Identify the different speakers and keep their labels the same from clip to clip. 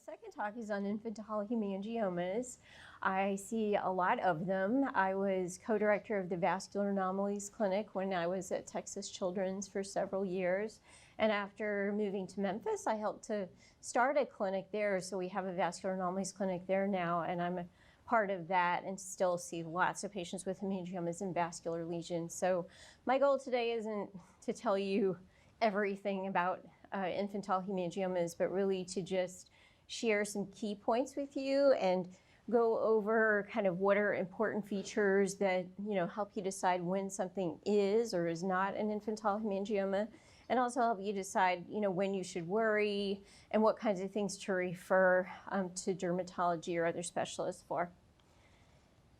Speaker 1: second talk is on infantile hemangiomas. I see a lot of them. I was co-director of the Vascular Anomalies Clinic when I was at Texas Children's for several years. And after moving to Memphis, I helped to start a clinic there. So we have a Vascular Anomalies Clinic there now, and I'm a part of that and still see lots of patients with hemangiomas and vascular lesions. So my goal today isn't to tell you everything about infantile hemangiomas, but really to just share some key points with you and go over kind of what are important features that help you decide when something is or is not an infantile hemangioma, and also help you decide when you should worry and what kinds of things to refer to dermatology or other specialists for.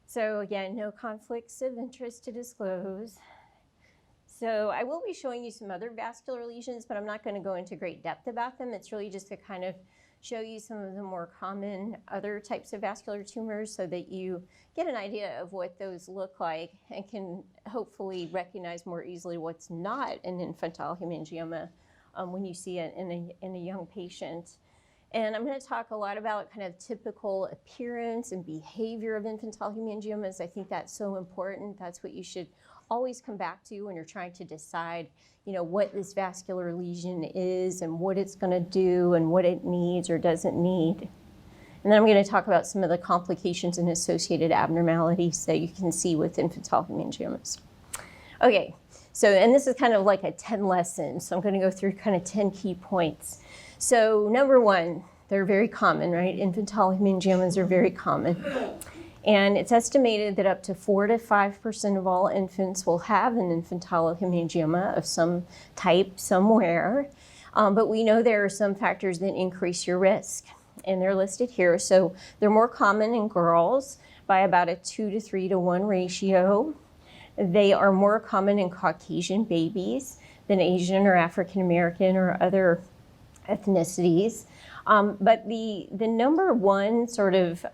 Speaker 1: So again, no conflicts of interest to disclose. So I will be showing you some other vascular lesions, but I'm not going to go into great depth about them. It's really just to kind of show you some of the more common other types of vascular tumors so that you get an idea of what those look like and can hopefully recognize more easily what's not an infantile hemangioma when you see it in a young patient. And I'm going to talk a lot about kind of typical appearance and behavior of infantile hemangiomas. I think that's so important. That's what you should always come back to when you're trying to decide, what this vascular lesion is and what it's going to do and what it needs or doesn't need. And then I'm going to talk about some of the complications and associated abnormalities that you can see with infantile hemangiomas. Okay, and this is kind of like a 10 lessons. So I'm going to go through kind of 10 key points. So number one, they're very common, right? Infantile hemangiomas are very common. And it's estimated that up to 4 to 5% of all infants will have an infantile hemangioma of some type somewhere. But we know there are some factors that increase your risk, and they're listed here. So they're more common in girls by about a 2 to 3 to 1 ratio. They are more common in Caucasian babies than Asian or African American or other ethnicities. But the number one sort of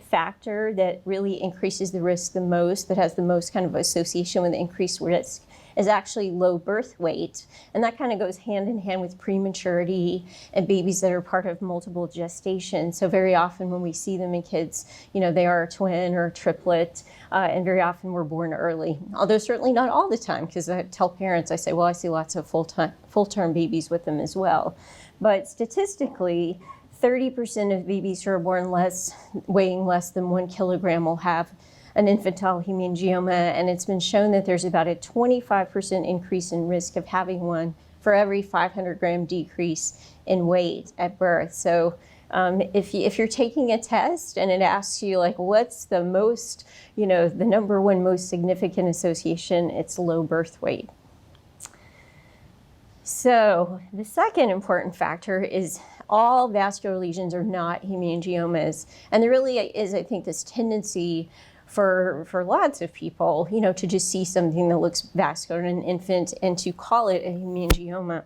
Speaker 1: factor that really increases the risk the most, that has the most kind of association with increased risk, is actually low birth weight. And that kind of goes hand in hand with prematurity and babies that are part of multiple gestation. So very often when we see them in kids, they are a twin or a triplet, and very often were born early. Although certainly not all the time, because I tell parents, I say, well, I see lots of full-term babies with them as well. But statistically, 30% of babies who are born weighing less than 1 kilogram will have an infantile hemangioma, and it's been shown that there's about a 25% increase in risk of having one for every 500 gram decrease in weight at birth. So if you're taking a test and it asks you what's the most, the number one most significant association, it's low birth weight. So the second important factor is all vascular lesions are not hemangiomas. And there really is, I think, this tendency for lots of people, to just see something that looks vascular in an infant and to call it a hemangioma.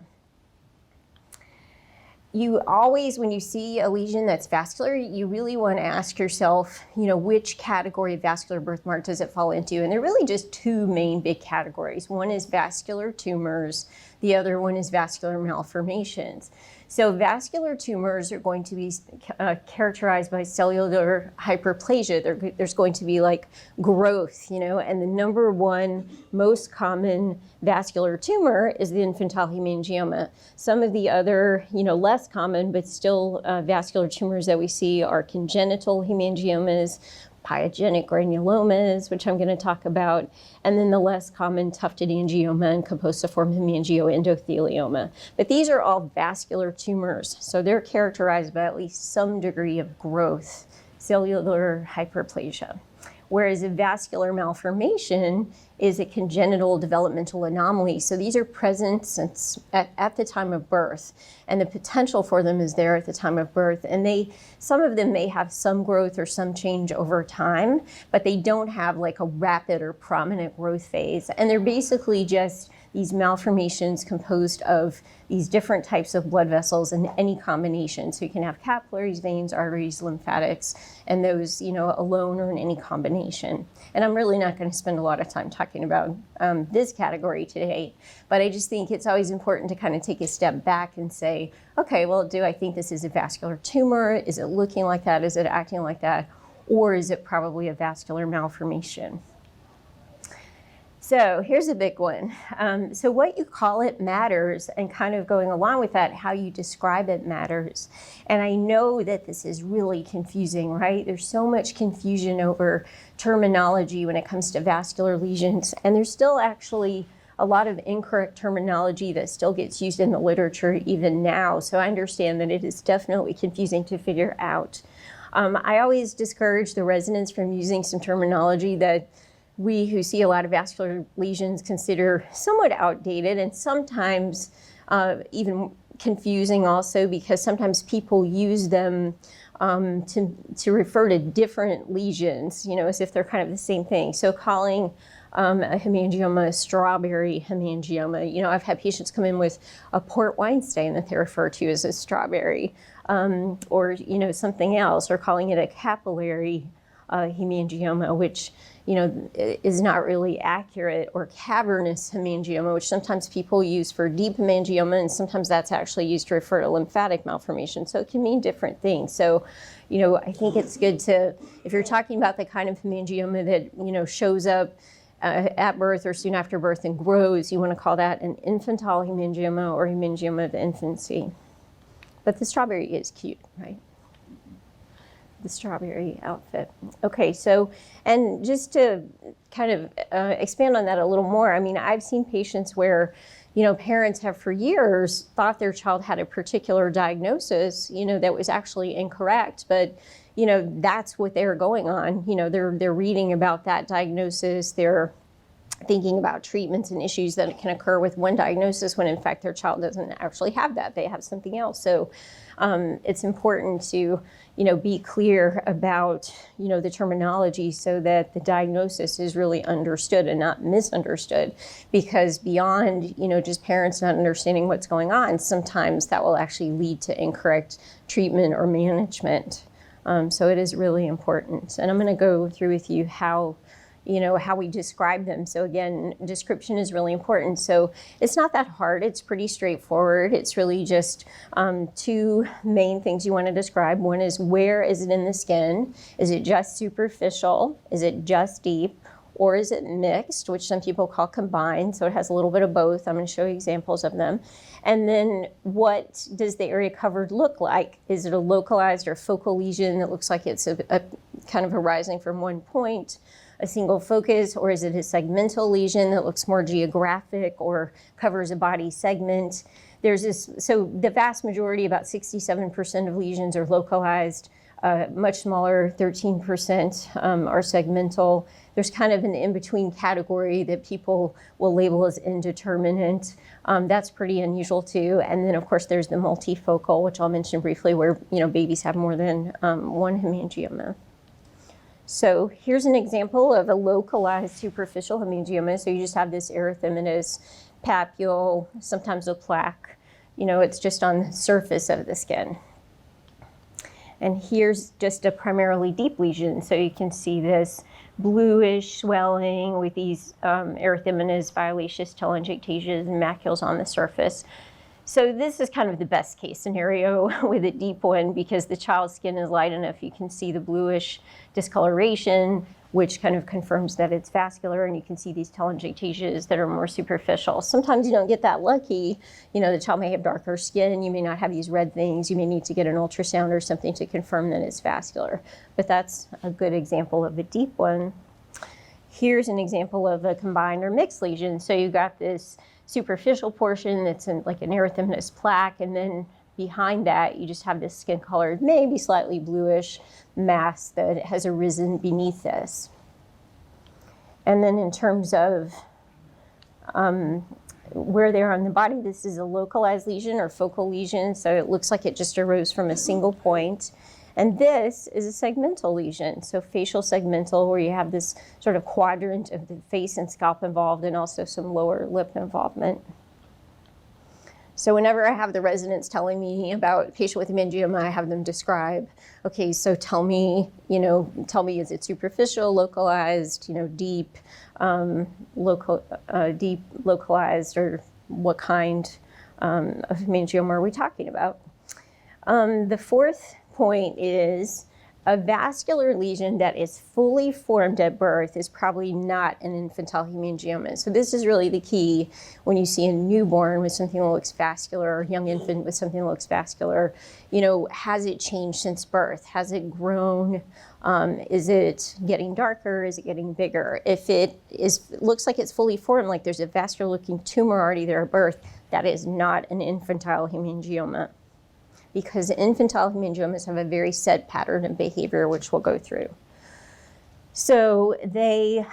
Speaker 1: You always, when you see a lesion that's vascular, you really want to ask yourself, which category of vascular birthmark does it fall into? And there are really just two main big categories. One is vascular tumors. The other one is vascular malformations. So vascular tumors are going to be characterized by cellular hyperplasia. There's going to be growth, and the number one most common vascular tumor is the infantile hemangioma. Some of the other, less common but still vascular tumors that we see are congenital hemangiomas, pyogenic granulomas, which I'm going to talk about, and then the less common tufted angioma and composiform hemangioendothelioma. But these are all vascular tumors, so they're characterized by at least some degree of growth, cellular hyperplasia. Whereas a vascular malformation is a congenital developmental anomaly. So these are present at the time of birth, and the potential for them is there at the time of birth. And some of them may have some growth or some change over time, but they don't have a rapid or prominent growth phase. And they're basically just these malformations composed of these different types of blood vessels in any combination. So you can have capillaries, veins, arteries, lymphatics, and those, alone or in any combination. malformation. And I'm really not going to spend a lot of time talking about this category today, but I just think it's always important to kind of take a step back and say, okay, well, do I think this is a vascular tumor? Is it looking like that? Is it acting like that? Or is it probably a vascular malformation? So here's a big one. So what you call it matters, and kind of going along with that, how you describe it matters. And I know that this is really confusing, right? There's so much confusion over terminology when it comes to vascular lesions, and there's still actually a lot of incorrect terminology that still gets used in the literature even now. So I understand that it is definitely confusing to figure out. I always discourage the residents from using some terminology that we who see a lot of vascular lesions consider somewhat outdated, and sometimes even confusing also, because sometimes people use them to refer to different lesions, you know, as if they're kind of the same thing. So calling a hemangioma a strawberry hemangioma, you know, I've had patients come in with a port wine stain that they refer to as a strawberry, or, you know, something else, or calling it a capillary hemangioma, which, you know, is not really accurate, or cavernous hemangioma, which sometimes people use for deep hemangioma, and sometimes that's actually used to refer to lymphatic malformation. So it can mean different things. So, you know, I think it's good to, if you're talking about the kind of hemangioma that, you know, shows up at birth or soon after birth and grows, you want to call that an infantile hemangioma or hemangioma of infancy. But the strawberry is cute, right? The strawberry outfit. Okay, so, and just to kind of expand on that a little more, I mean, I've seen patients where, you know, parents have for years thought their child had a particular diagnosis, you know, that was actually incorrect, but, you know, that's what they're going on. You know, they're reading about that diagnosis, they're thinking about treatments and issues that can occur with one diagnosis when in fact their child doesn't actually have that, they have something else. So it's important to, you know, be clear about, you know, the terminology so that the diagnosis is really understood and not misunderstood, because beyond, you know, just parents not understanding what's going on, sometimes that will actually lead to incorrect treatment or management. So it is really important. And I'm going to go through with you how, you know, how we describe them. So again, description is really important. So it's not that hard. It's pretty straightforward. It's really just two main things you want to describe. One is, where is it in the skin? Is it just superficial? Is it just deep? Or is it mixed, which some people call combined? So it has a little bit of both. I'm going to show you examples of them. And then, what does the area covered look like? Is it a localized or focal lesion that looks like it's a kind of arising from one point, a single focus, or is it a segmental lesion that looks more geographic or covers a body segment? There's this, so the vast majority, about 67% of lesions are localized, much smaller, 13% are segmental. There's kind of an in-between category that people will label as indeterminate. That's pretty unusual too. And then of course there's the multifocal, which I'll mention briefly, where, you know, babies have more than one hemangioma. So here's an example of a localized superficial hemangioma. So you just have this erythematous papule, sometimes a plaque. You know, it's just on the surface of the skin. And here's just a primarily deep lesion. So you can see this bluish swelling with these erythematous, violaceous telangiectasias and macules on the surface. So this is kind of the best case scenario with a deep one, because the child's skin is light enough. You can see the bluish discoloration, which kind of confirms that it's vascular, and you can see these telangiectasias that are more superficial. Sometimes you don't get that lucky. You know, the child may have darker skin, you may not have these red things, you may need to get an ultrasound or something to confirm that it's vascular. But that's a good example of a deep one. Here's an example of a combined or mixed lesion. So you've got this superficial portion that's in like an erythematous plaque, and then behind that you just have this skin colored, maybe slightly bluish mass that has arisen beneath this. And then in terms of where they are on the body, this is a localized lesion or focal lesion, so it looks like it just arose from a single point. And this is a segmental lesion, so facial segmental, where you have this sort of quadrant of the face and scalp involved, and also some lower lip involvement. So whenever I have the residents telling me about a patient with hemangioma, I have them describe, okay, so tell me, is it superficial, localized, deep, deep, localized, or what kind of hemangioma are we talking about? The fourth point is a vascular lesion that is fully formed at birth is probably not an infantile hemangioma. So this is really the key when you see a newborn with something that looks vascular, or a young infant with something that looks vascular. Has it changed since birth? Has it grown? Is it getting darker? Is it getting bigger? If it looks like it's fully formed, like there's a vascular looking tumor already there at birth, that is not an infantile hemangioma, because infantile hemangiomas have a very set pattern of behavior, which we'll go through. So they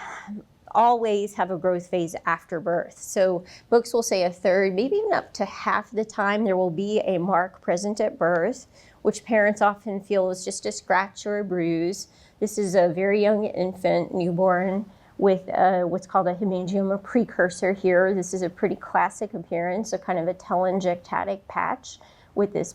Speaker 1: always have a growth phase after birth. So books will say a third, maybe even up to half the time, there will be a mark present at birth, which parents often feel is just a scratch or a bruise. This is a very young infant, newborn, with what's called a hemangioma precursor here. This is a pretty classic appearance, a kind of a telangiectatic patch with this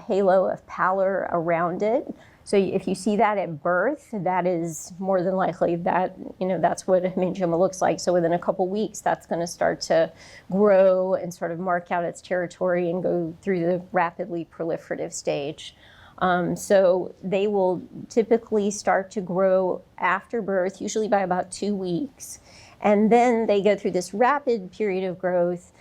Speaker 1: halo of pallor around it. So if you see that at birth, that is more than likely that, that's what a hemangioma looks like. So within a couple weeks, that's going to start to grow and sort of mark out its territory and go through the rapidly proliferative stage. So they will typically start to grow after birth, usually by about 2 weeks. And then they go through this rapid period of growth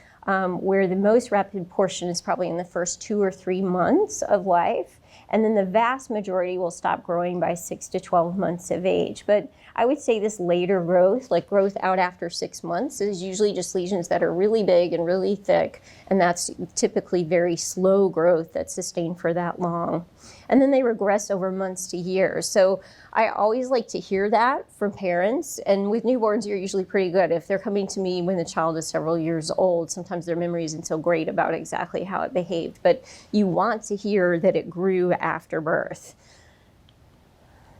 Speaker 1: where the most rapid portion is probably in the first 2 or 3 months of life. And then the vast majority will stop growing by 6 to 12 months of age. But I would say this later growth, like growth out after 6 months, is usually just lesions that are really big and really thick. And that's typically very slow growth that's sustained for that long. And then they regress over months to years. So I always like to hear that from parents. And with newborns, you're usually pretty good. If they're coming to me when the child is several years old, sometimes their memory isn't so great about exactly how it behaved. But you want to hear that it grew after birth.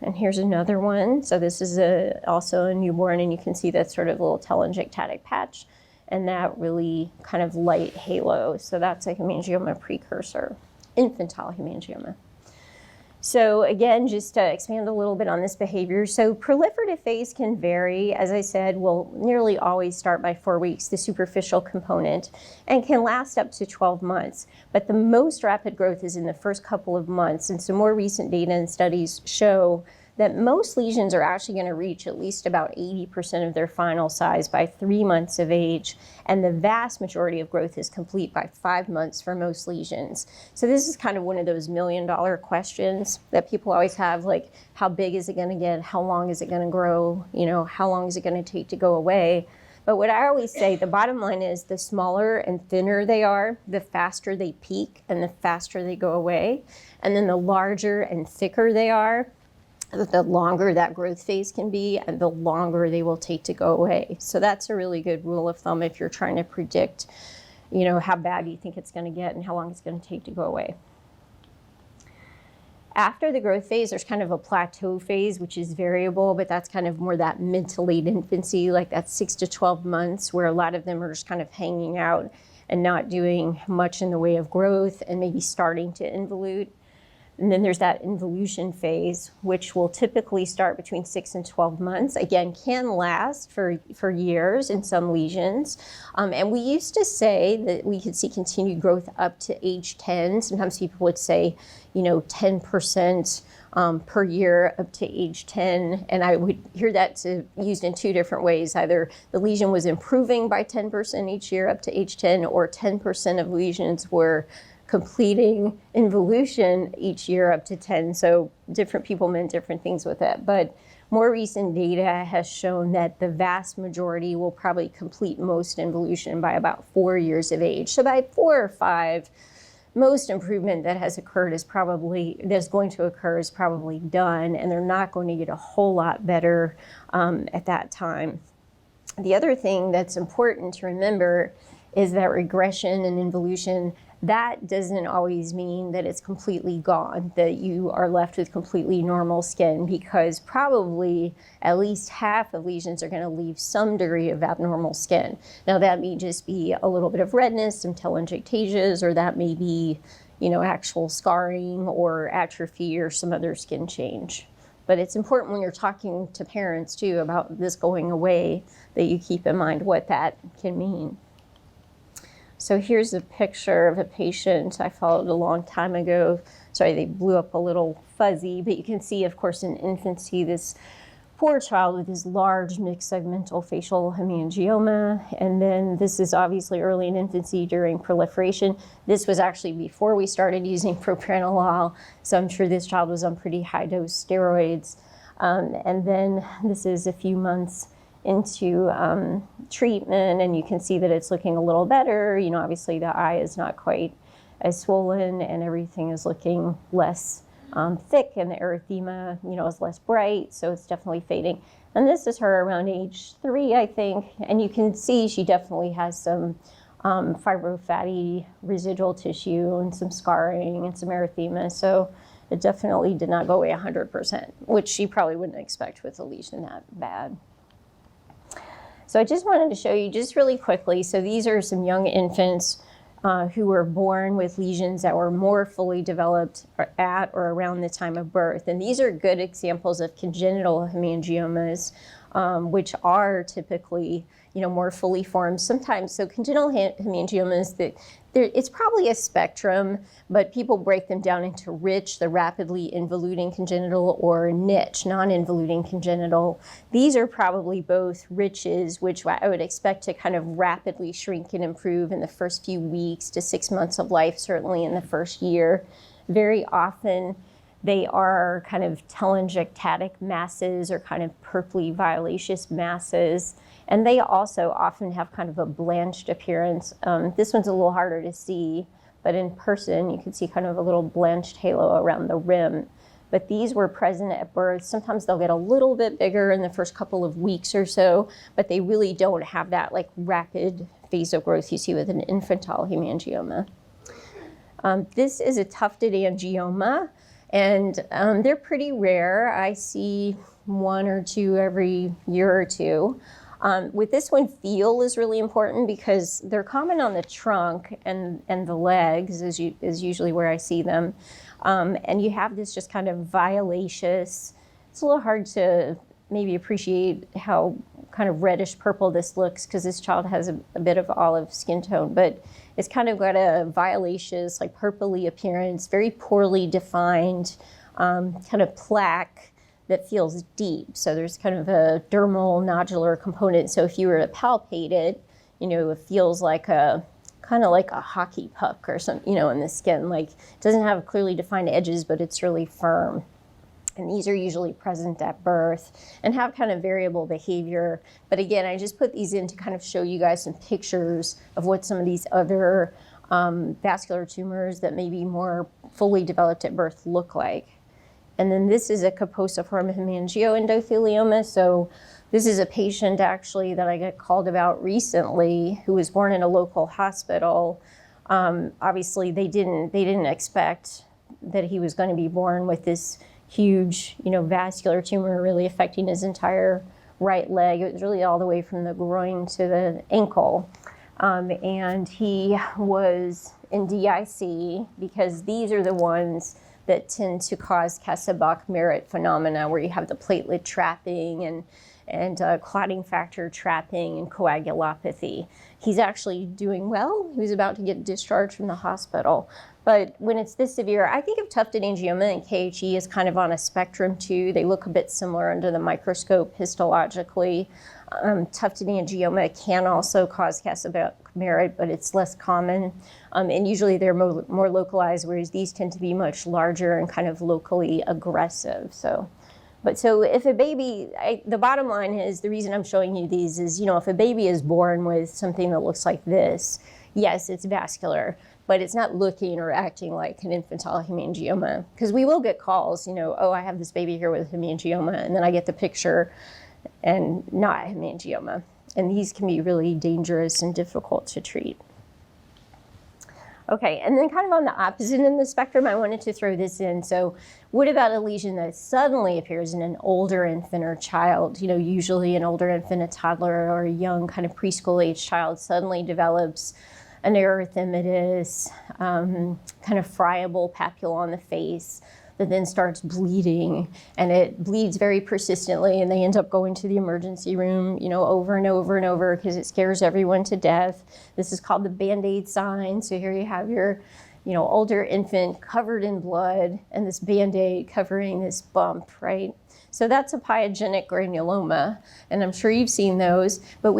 Speaker 1: And here's another one. So this is also a newborn, and you can see that sort of little telangiectatic patch and that really kind of light halo. So that's a hemangioma precursor, infantile hemangioma. So again, just to expand a little bit on this behavior. So proliferative phase can vary. As I said, will nearly always start by 4 weeks, the superficial component, and can last up to 12 months. But the most rapid growth is in the first couple of months. And some more recent data and studies show that most lesions are actually going to reach at least about 80% of their final size by 3 months of age, and the vast majority of growth is complete by 5 months for most lesions. So this is kind of one of those million-dollar questions that people always have, like, how big is it going to get? How long is it going to grow? How long is it going to take to go away? But what I always say, the bottom line is the smaller and thinner they are, the faster they peak and the faster they go away. And then the larger and thicker they are, the longer that growth phase can be and the longer they will take to go away. So that's a really good rule of thumb if you're trying to predict, how bad you think it's going to get and how long it's going to take to go away. After the growth phase, there's kind of a plateau phase, which is variable, but that's kind of more that mid to late infancy, like that 6 to 12 months, where a lot of them are just kind of hanging out and not doing much in the way of growth and maybe starting to involute. And then there's that involution phase, which will typically start between 6 and 12 months. Again, can last for years in some lesions. And we used to say that we could see continued growth up to age 10. Sometimes people would say, 10% per year up to age 10. And I would hear that used in two different ways. Either the lesion was improving by 10% each year up to age 10, or 10% of lesions were completing involution each year up to 10. So different people meant different things with it. But more recent data has shown that the vast majority will probably complete most involution by about 4 years of age. So by 4 or 5, most improvement that has occurred that's going to occur is probably done, and they're not going to get a whole lot better at that time. The other thing that's important to remember is that regression and involution that doesn't always mean that it's completely gone, that you are left with completely normal skin, because probably at least half of lesions are going to leave some degree of abnormal skin. Now, that may just be a little bit of redness, some telangiectasias, or that may be, actual scarring or atrophy or some other skin change. But it's important when you're talking to parents, too, about this going away, that you keep in mind what that can mean. So here's a picture of a patient I followed a long time ago. Sorry, they blew up a little fuzzy, but you can see, of course, in infancy, this poor child with his large mixed segmental facial hemangioma. And then this is obviously early in infancy during proliferation. This was actually before we started using propranolol, so I'm sure this child was on pretty high dose steroids. And then this is a few months into treatment, and you can see that it's looking a little better. Obviously the eye is not quite as swollen, and everything is looking less thick, and the erythema, is less bright, so it's definitely fading. And this is her around age 3, I think, and you can see she definitely has some fibrofatty residual tissue and some scarring and some erythema, so it definitely did not go away 100%, which she probably wouldn't expect with a lesion that bad. So I just wanted to show you just really quickly. So these are some young infants who were born with lesions that were more fully developed at or around the time of birth. And these are good examples of congenital hemangiomas, which are typically, more fully formed sometimes. So congenital hemangiomas, it's probably a spectrum, but people break them down into rich, the rapidly involuting congenital, or niche, non-involuting congenital. These are probably both riches, which I would expect to kind of rapidly shrink and improve in the first few weeks to 6 months of life, certainly in the first year. Very often, they are kind of telangiectatic masses or kind of purpley violaceous masses. And they also often have kind of a blanched appearance. This one's a little harder to see, but in person you can see kind of a little blanched halo around the rim. But these were present at birth. Sometimes they'll get a little bit bigger in the first couple of weeks or so, but they really don't have that like rapid phase of growth you see with an infantile hemangioma. This is a tufted angioma, and they're pretty rare. I see 1 or 2 every year or two. With this one, feel is really important because they're common on the trunk and the legs is usually where I see them. And you have this just kind of violaceous, it's a little hard to maybe appreciate how kind of reddish purple this looks because this child has a bit of olive skin tone, but it's kind of got a violaceous, like purpley appearance, very poorly defined kind of plaque that feels deep. So there's kind of a dermal nodular component. So if you were to palpate it, it feels like kind of like a hockey puck or something, in the skin. Like it doesn't have clearly defined edges, but it's really firm. And these are usually present at birth and have kind of variable behavior. But again, I just put these in to kind of show you guys some pictures of what some of these other vascular tumors that may be more fully developed at birth look like. And then this is a caposiform hemangioendothelioma. So this is a patient actually that I got called about recently who was born in a local hospital. Obviously they didn't expect that he was going to be born with this huge, vascular tumor really affecting his entire right leg. It was really all the way from the groin to the ankle. And he was in DIC because these are the ones that tend to cause Kasabach-Merritt phenomena where you have the platelet trapping and clotting factor trapping and coagulopathy. He's actually doing well. He was about to get discharged from the hospital. But when it's this severe, I think of tufted angioma and KHE as kind of on a spectrum too. They look a bit similar under the microscope histologically. Tufted angioma can also cause Kasabach-Merritt, but it's less common. And usually they're more localized, whereas these tend to be much larger and kind of locally aggressive. So if a baby, the bottom line is, the reason I'm showing you these is, if a baby is born with something that looks like this, yes, it's vascular, but it's not looking or acting like an infantile hemangioma. Because we will get calls, oh, I have this baby here with hemangioma, and then I get the picture and not hemangioma. And these can be really dangerous and difficult to treat. Okay, and then kind of on the opposite end of the spectrum, I wanted to throw this in. So what about a lesion that suddenly appears in an older infant or child? You know, usually an older infant, a toddler, or a young kind of preschool age child suddenly develops an erythematous, kind of friable papule on the face that then starts bleeding, and it bleeds very persistently, and they end up going to the emergency room, you know, over and over and over because it scares everyone to death. This is called the Band-Aid sign. So here you have your, you know, older infant covered in blood and this Band-Aid covering this bump, right? So that's a pyogenic granuloma, and I'm sure you've seen those, but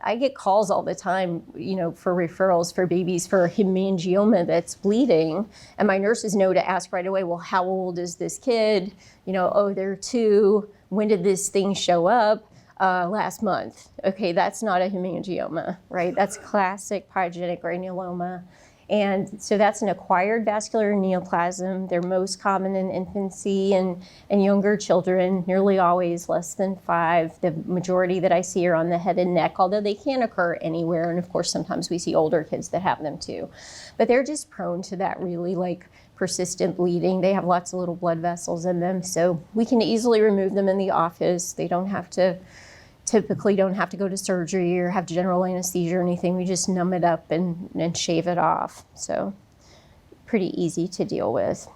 Speaker 1: I get calls all the time, you know, for referrals for babies for hemangioma that's bleeding, and my nurses know to ask right away, well, how old is this kid? You know, oh, they're 2. When did this thing show up? Last month. Okay, that's not a hemangioma, right? That's classic pyogenic granuloma. And so that's an acquired vascular neoplasm. They're most common in infancy and younger children, nearly always less than 5. The majority that I see are on the head and neck, although they can occur anywhere. And of course, sometimes we see older kids that have them too. But they're just prone to that really like persistent bleeding. They have lots of little blood vessels in them. So we can easily remove them in the office. They typically don't have to go to surgery or have general anesthesia or anything. We just numb it up and shave it off. So pretty easy to deal with.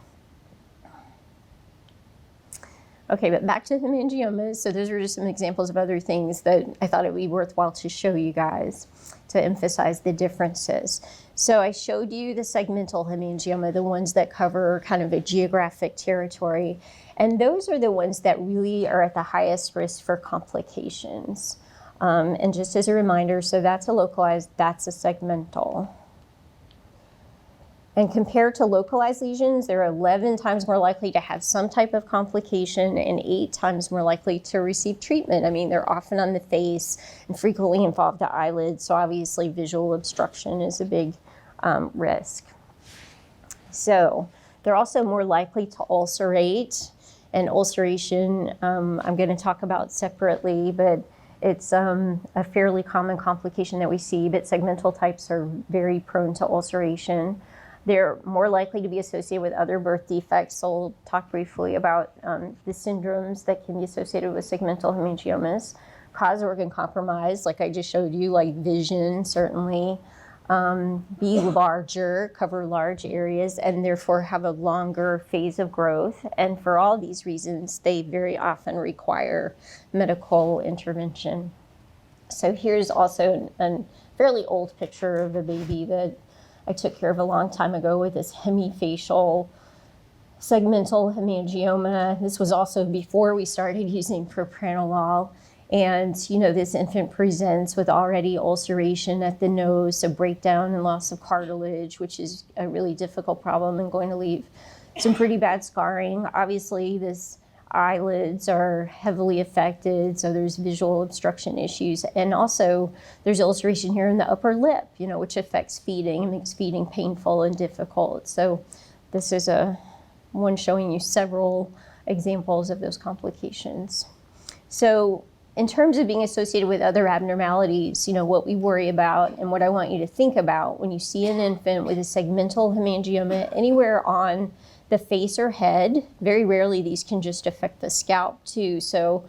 Speaker 1: Okay, but back to hemangiomas. So those are just some examples of other things that I thought it would be worthwhile to show you guys to emphasize the differences. So I showed you the segmental hemangioma, the ones that cover kind of a geographic territory. And those are the ones that really are at the highest risk for complications. And just as a reminder, so that's a localized, that's a segmental. And compared to localized lesions, they're 11 times more likely to have some type of complication and 8 times more likely to receive treatment. I mean, they're often on the face and frequently involve the eyelids, so obviously visual obstruction is a big risk. So they're also more likely to ulcerate, and ulceration I'm going to talk about separately, but it's a fairly common complication that we see, but segmental types are very prone to ulceration. They're more likely to be associated with other birth defects. So we'll talk briefly about the syndromes that can be associated with segmental hemangiomas. Cause organ compromise, like I just showed you, like vision, certainly. Be larger, cover large areas, and therefore have a longer phase of growth. And for all these reasons, they very often require medical intervention. So here's also a fairly old picture of a baby that I took care of a long time ago with this hemifacial segmental hemangioma. This was also before we started using propranolol. And, you know, this infant presents with already ulceration at the nose, so breakdown and loss of cartilage, which is a really difficult problem and going to leave some pretty bad scarring. Obviously, this eyelids are heavily affected, so there's visual obstruction issues. And also, there's ulceration here in the upper lip, you know, which affects feeding and makes feeding painful and difficult. So this is one showing you several examples of those complications. So in terms of being associated with other abnormalities, you know, what we worry about and what I want you to think about when you see an infant with a segmental hemangioma anywhere on the face or head, very rarely these can just affect the scalp too. So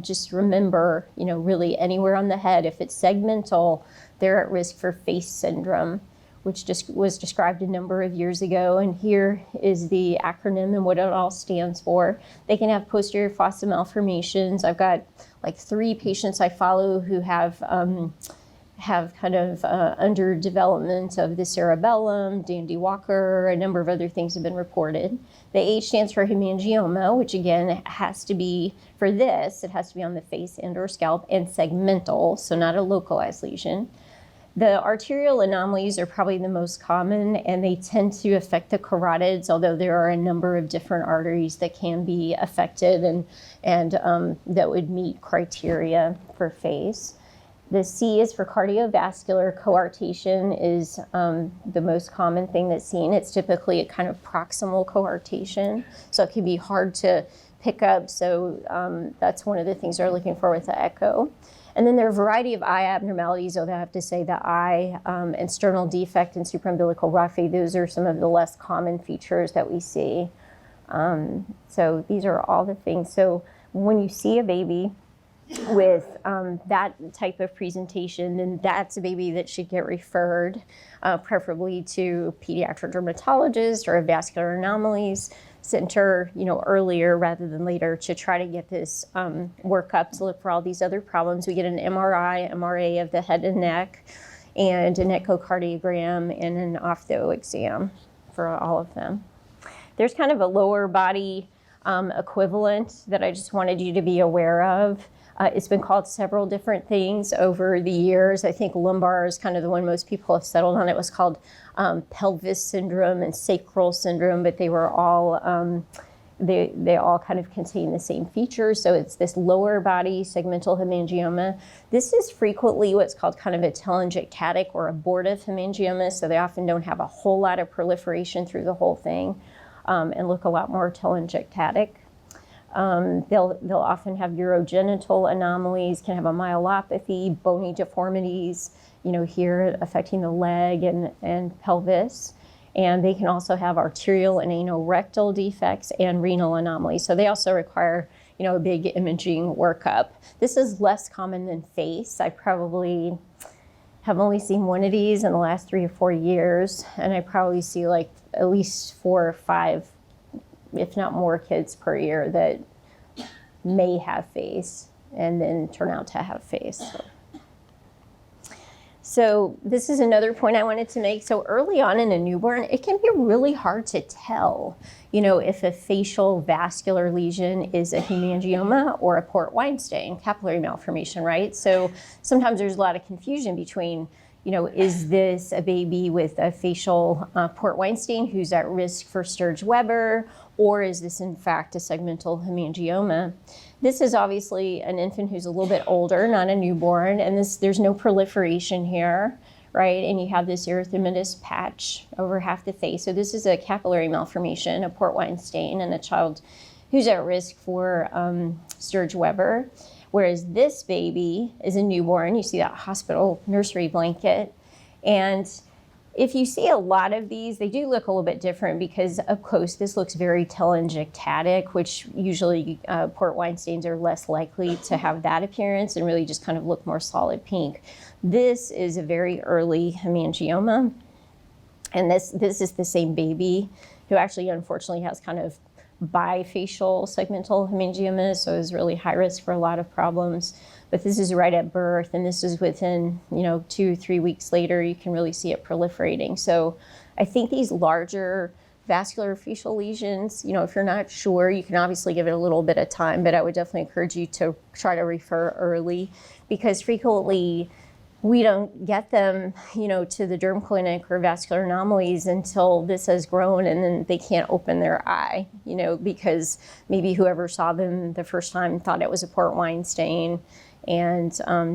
Speaker 1: just remember, you know, really anywhere on the head, if it's segmental, they're at risk for face syndrome, which just was described a number of years ago. And here is the acronym and what it all stands for. They can have posterior fossa malformations. I've got like 3 patients I follow who have kind of underdevelopment of the cerebellum, Dandy Walker, a number of other things have been reported. The H stands for hemangioma, which again has to be, for this, it has to be on the face and or scalp, and segmental, so not a localized lesion. The arterial anomalies are probably the most common, and they tend to affect the carotids, although there are a number of different arteries that can be affected and that would meet criteria for face. The C is for cardiovascular. Coarctation is the most common thing that's seen. It's typically a kind of proximal coarctation, so it can be hard to pick up. So that's one of the things they're looking for with the echo. And then there are a variety of eye abnormalities, although I have to say the eye and sternal defect and supraumbilical raphe, those are some of the less common features that we see. So these are all the things. So when you see a baby with that type of presentation, then that's a baby that should get referred, preferably to a pediatric dermatologist or a vascular anomalies center, earlier rather than later, to try to get this workup to look for all these other problems. We get an MRI, MRA of the head and neck, and an echocardiogram and an ophtho exam for all of them. There's kind of a lower body equivalent that I just wanted you to be aware of. It's been called several different things over the years. I think lumbar is kind of the one most people have settled on. It was called pelvis syndrome and sacral syndrome, but they were all, they all kind of contain the same features. So it's this lower body segmental hemangioma. This is frequently what's called kind of a telangiectatic or abortive hemangioma. So they often don't have a whole lot of proliferation through the whole thing and look a lot more telangiectatic. They'll often have urogenital anomalies, can have a myelopathy, bony deformities, here affecting the leg and pelvis. And they can also have arterial and anorectal defects and renal anomalies. So they also require, a big imaging workup. This is less common than face. I probably have only seen one of these in the last 3 or 4 years, and I probably see like at least 4 or 5, if not more, kids per year that may have face and then turn out to have face. So this is another point I wanted to make. So early on in a newborn, it can be really hard to tell, if a facial vascular lesion is a hemangioma or a port wine stain, capillary malformation, right? So sometimes there's a lot of confusion between, is this a baby with a facial port wine stain who's at risk for Sturge-Weber, or is this in fact a segmental hemangioma? This is obviously an infant who's a little bit older, not a newborn, and there's no proliferation here, right? And you have this erythematous patch over half the face. So this is a capillary malformation, a port wine stain, in a child who's at risk for Sturge-Weber. Whereas this baby is a newborn. You see that hospital nursery blanket. And if you see a lot of these, they do look a little bit different because up close, this looks very telangiectatic, which usually port wine stains are less likely to have that appearance and really just kind of look more solid pink. This is a very early hemangioma. And this is the same baby who actually unfortunately has kind of bifacial segmental hemangioma, so is really high risk for a lot of problems. But this is right at birth, and this is within, 2 or 3 weeks later, you can really see it proliferating. So I think these larger vascular facial lesions, if you're not sure, you can obviously give it a little bit of time, but I would definitely encourage you to try to refer early, because frequently we don't get them, to the derm clinic or vascular anomalies until this has grown, and then they can't open their eye, because maybe whoever saw them the first time thought it was a port wine stain and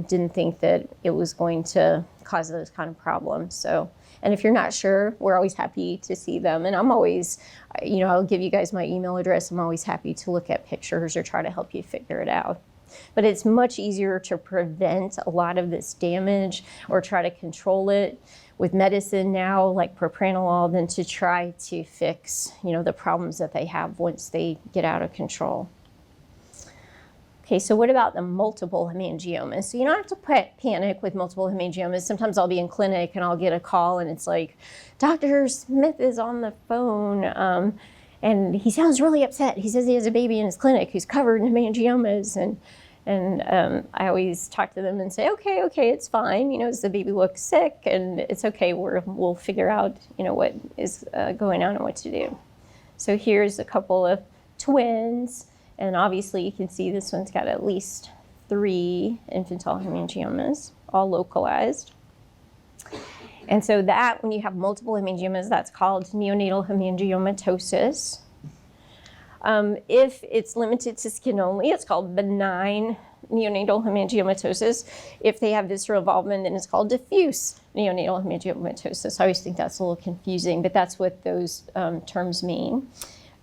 Speaker 1: didn't think that it was going to cause those kind of problems. So, and if you're not sure, we're always happy to see them. And I'm always, I'll give you guys my email address. I'm always happy to look at pictures or try to help you figure it out. But it's much easier to prevent a lot of this damage or try to control it with medicine now, like propranolol, than to try to fix, the problems that they have once they get out of control. Okay, so what about the multiple hemangiomas? So you don't have to panic with multiple hemangiomas. Sometimes I'll be in clinic and I'll get a call and it's like, Dr. Smith is on the phone and he sounds really upset. He says he has a baby in his clinic who's covered in hemangiomas. And I always talk to them and say, okay, it's fine. Does the baby look sick? And it's okay, we'll figure out, what is going on and what to do. So here's a couple of twins. And obviously you can see this one's got at least 3 infantile hemangiomas, all localized. And so that, when you have multiple hemangiomas, that's called neonatal hemangiomatosis. If it's limited to skin only, it's called benign neonatal hemangiomatosis. If they have visceral involvement, then it's called diffuse neonatal hemangiomatosis. I always think that's a little confusing, but that's what those terms mean.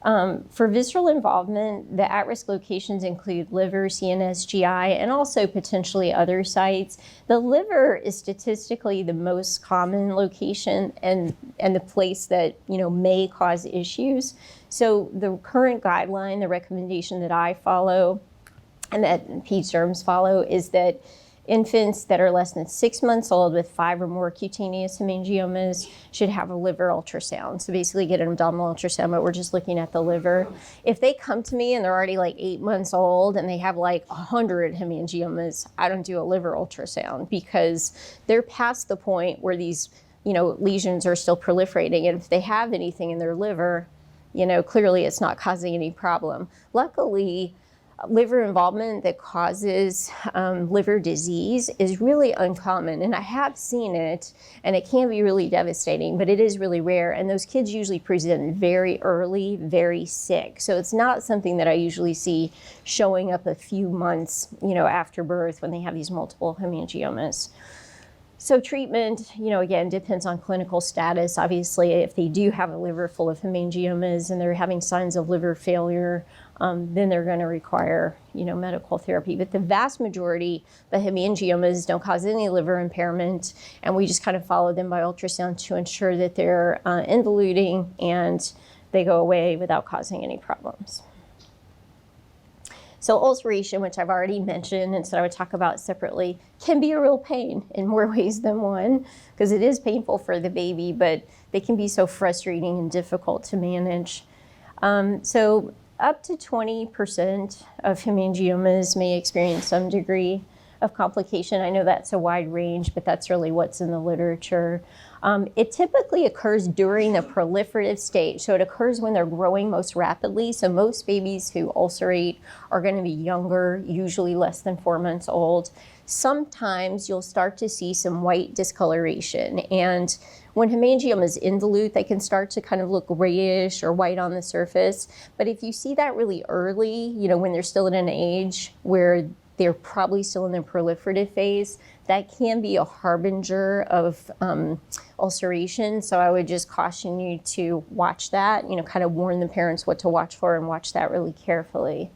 Speaker 1: For visceral involvement, the at-risk locations include liver, CNS, GI, and also potentially other sites. The liver is statistically the most common location and the place that may cause issues. So the current guideline, the recommendation that I follow and that peds-derms follow is that infants that are less than 6 months old with 5 or more cutaneous hemangiomas should have a liver ultrasound. So basically get an abdominal ultrasound, but we're just looking at the liver. If they come to me and they're already like 8 months old and they have like 100 hemangiomas, I don't do a liver ultrasound because they're past the point where these lesions are still proliferating. And if they have anything in their liver, clearly it's not causing any problem. Luckily, liver involvement that causes liver disease is really uncommon, and I have seen it, and it can be really devastating, but it is really rare, and those kids usually present very early, very sick. So it's not something that I usually see showing up a few months, after birth when they have these multiple hemangiomas. So treatment, again, depends on clinical status. Obviously, if they do have a liver full of hemangiomas and they're having signs of liver failure, then they're going to require, medical therapy. But the vast majority, the hemangiomas don't cause any liver impairment, and we just kind of follow them by ultrasound to ensure that they're involuting and they go away without causing any problems. So ulceration, which I've already mentioned and said I would talk about separately, can be a real pain in more ways than one, because it is painful for the baby, but they can be so frustrating and difficult to manage. So up to 20% of hemangiomas may experience some degree of complication. I know that's a wide range, but that's really what's in the literature. It typically occurs during the proliferative stage, so it occurs when they're growing most rapidly. So most babies who ulcerate are going to be younger, usually less than 4 months old. Sometimes you'll start to see some white discoloration, and when hemangiomas involute, they can start to kind of look grayish or white on the surface. But if you see that really early, when they're still at an age where they're probably still in the proliferative phase, that can be a harbinger of ulceration. So I would just caution you to watch that, kind of warn the parents what to watch for and watch that really carefully.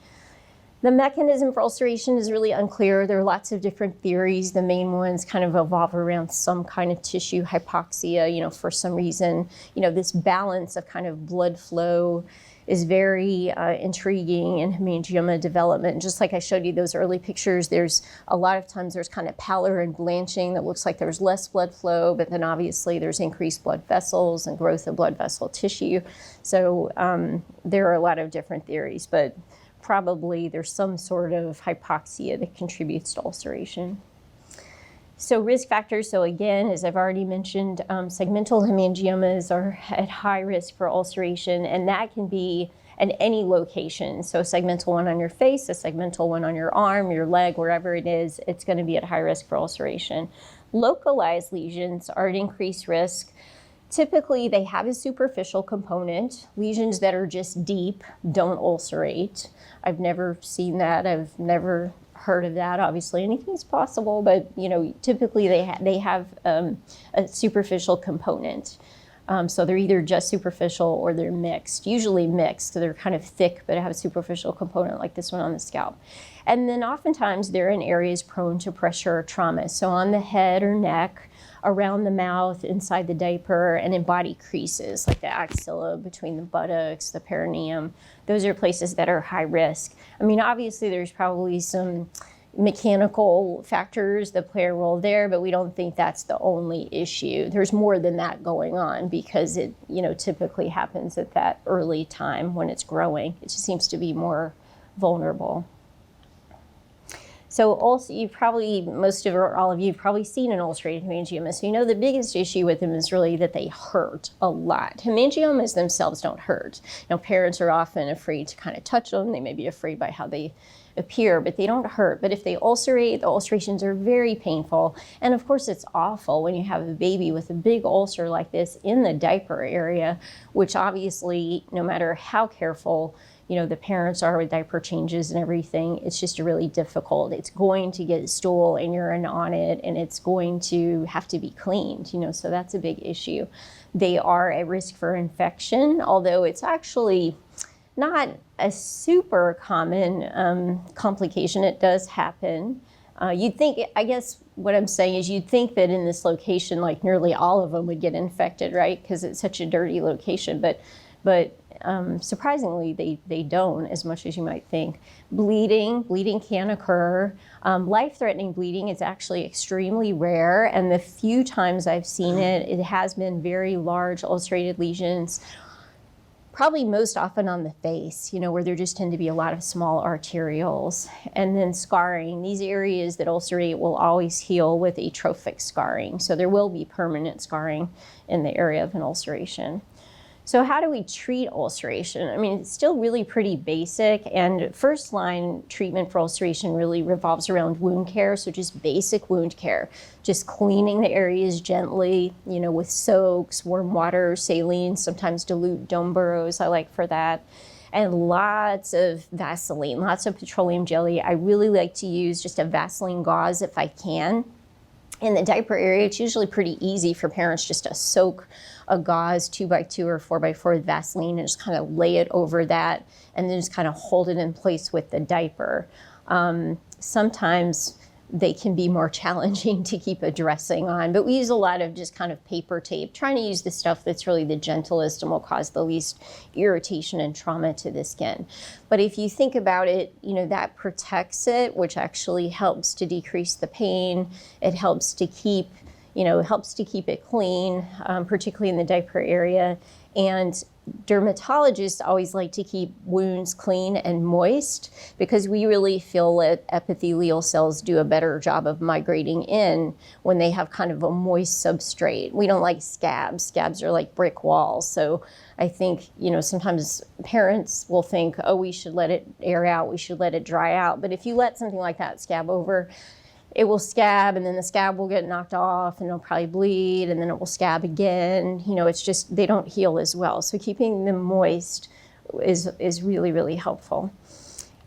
Speaker 1: The mechanism for ulceration is really unclear. There are lots of different theories. The main ones kind of evolve around some kind of tissue hypoxia, for some reason. This balance of kind of blood flow is very intriguing in hemangioma development. Just like I showed you those early pictures, there's a lot of times there's kind of pallor and blanching that looks like there's less blood flow, but then obviously there's increased blood vessels and growth of blood vessel tissue. So there are a lot of different theories, but probably there's some sort of hypoxia that contributes to ulceration. So risk factors, so again, as I've already mentioned, segmental hemangiomas are at high risk for ulceration, and that can be at any location. So a segmental one on your face, a segmental one on your arm, your leg, wherever it is, it's going to be at high risk for ulceration. Localized lesions are at increased risk. Typically, they have a superficial component. Lesions that are just deep don't ulcerate. I've never seen that. I've never heard of that. Obviously, anything's possible, but typically they have a superficial component. So they're either just superficial or they're mixed. Usually mixed, so they're kind of thick, but have a superficial component like this one on the scalp. And then oftentimes they're in areas prone to pressure or trauma. So on the head or neck, around the mouth, inside the diaper, and in body creases like the axilla, between the buttocks, the perineum. Those are places that are high risk. I mean, obviously there's probably some mechanical factors that play a role there, but we don't think that's the only issue. There's more than that going on because it, typically happens at that early time when it's growing. It just seems to be more vulnerable. So also, most of or all of you have probably seen an ulcerated hemangioma. So the biggest issue with them is really that they hurt a lot. Hemangiomas themselves don't hurt. Parents are often afraid to kind of touch them. They may be afraid by how they appear, but they don't hurt. But if they ulcerate, the ulcerations are very painful. And of course, it's awful when you have a baby with a big ulcer like this in the diaper area, which obviously, no matter how careful the parents are with diaper changes and everything, it's just really difficult. It's going to get stool and urine on it, and it's going to have to be cleaned, so that's a big issue. They are at risk for infection, although it's actually not a super common complication. It does happen. You'd think, I guess what I'm saying is you'd think that in this location, like nearly all of them would get infected, right? Because it's such a dirty location, but surprisingly, they don't as much as you might think. Bleeding can occur. Life-threatening bleeding is actually extremely rare, and the few times I've seen it, it has been very large ulcerated lesions, probably most often on the face, where there just tend to be a lot of small arterioles. And then scarring. These areas that ulcerate will always heal with atrophic scarring. So there will be permanent scarring in the area of an ulceration. So how do we treat ulceration? I mean, it's still really pretty basic, and first line treatment for ulceration really revolves around wound care, so just basic wound care. Just cleaning the areas gently, with soaks, warm water, saline, sometimes dilute dome burrows, I like for that. And lots of Vaseline, lots of petroleum jelly. I really like to use just a Vaseline gauze if I can. In the diaper area, it's usually pretty easy for parents just to soak a gauze 2x2 or 4x4 with Vaseline and just kind of lay it over that and then just kind of hold it in place with the diaper. Sometimes they can be more challenging to keep a dressing on, but we use a lot of just kind of paper tape, trying to use the stuff that's really the gentlest and will cause the least irritation and trauma to the skin. But if you think about it, that protects it, which actually helps to decrease the pain. It helps to keep, it clean, particularly in the diaper area. And dermatologists always like to keep wounds clean and moist because we really feel that epithelial cells do a better job of migrating in when they have kind of a moist substrate. We don't like scabs. Scabs are like brick walls. So I think, sometimes parents will think, oh, we should let it air out, we should let it dry out. But if you let something like that scab over, it will scab, and then the scab will get knocked off, and it'll probably bleed, and then it will scab again. It's just, they don't heal as well. So keeping them moist is really, really helpful.